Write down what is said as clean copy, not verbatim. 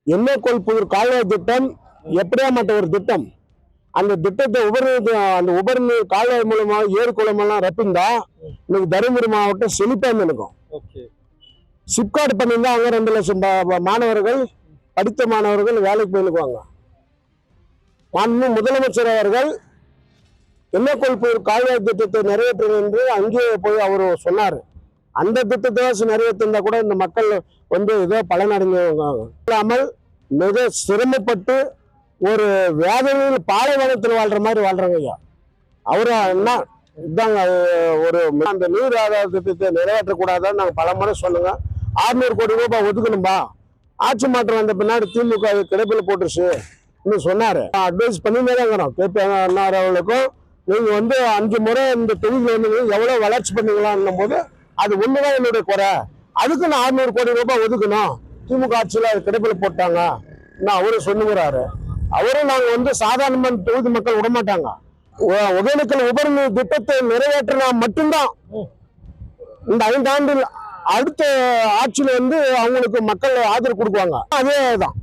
எண்ணெய்கோல்புதூர் கால்வாய் திட்டம் எப்படியாமட்ட ஒரு திட்டம். அந்த திட்டத்தை உபரிநீர் கால்வாய் மூலமாக ஏரி குளமெல்லாம் ரப்பிந்தா இன்னைக்கு தருமபுரி மாவட்டம் செழிப்பாக இருக்கும். சிப்காட் பண்ணியிருந்தா அவங்க 2 லட்சம் மாணவர்கள், படித்த மாணவர்கள் வேலைக்கு போயிருக்குவாங்க. முதலமைச்சர் அவர்கள் எண்ணெய்கோல்புதூர் கால்வாய் திட்டத்தை நிறைவேற்று என்று அங்கேயே போய் அவர் சொன்னார். அந்த திட்டத்தை நிறைவேற்றிருந்தா கூட இந்த மக்கள் ஏதோ பலனடைஞ்சாமல் மிக சிரமப்பட்டு ஒரு வேதனையில் பாலைவனத்தில் வாழ்ற மாதிரி வாழ்றாங்க ஐயா. அவரு என்ன இதாங்க ஒரு அந்த நீர் ஆதார திட்டத்தை நிறைவேற்றக்கூடாதான்னு நாங்கள் பல முறை சொல்லுங்க. 600 கோடி ரூபாய் ஒதுக்கணும்பா, ஆட்சி மாற்றம் வந்த பின்னாடி திமுக கிடைப்பில் போட்டுருச்சு சொன்னாரு. அட்வைஸ் பண்ணினே தான் இருக்கிறோம். கேபி அண்ணார் அவர்களுக்கும் நீங்க 5 முறை இந்த தொகுதியில் எவ்வளவு வளர்ச்சி பண்ணீங்களான்னும் போது அது ஒண்ணுதான் என்னுடைய குறை. அதுக்கு நான் 600 கோடி ரூபாய் ஒதுக்கணும், திமுக ஆட்சியில் அது கிடைப்பில் போட்டாங்க அவரு சொல்லுங்கிறாரு. அவரும் நாங்க சாதாரண தொகுதி மக்கள் விடமாட்டாங்க. ஒகேனக்கல் உபரிநீர் திட்டத்தை நிறைவேற்றினா மட்டும்தான் இந்த 5 ஆண்டில் அடுத்த ஆட்சியில அவங்களுக்கு மக்கள் ஆதரவு கொடுக்குவாங்க. அதேதான்.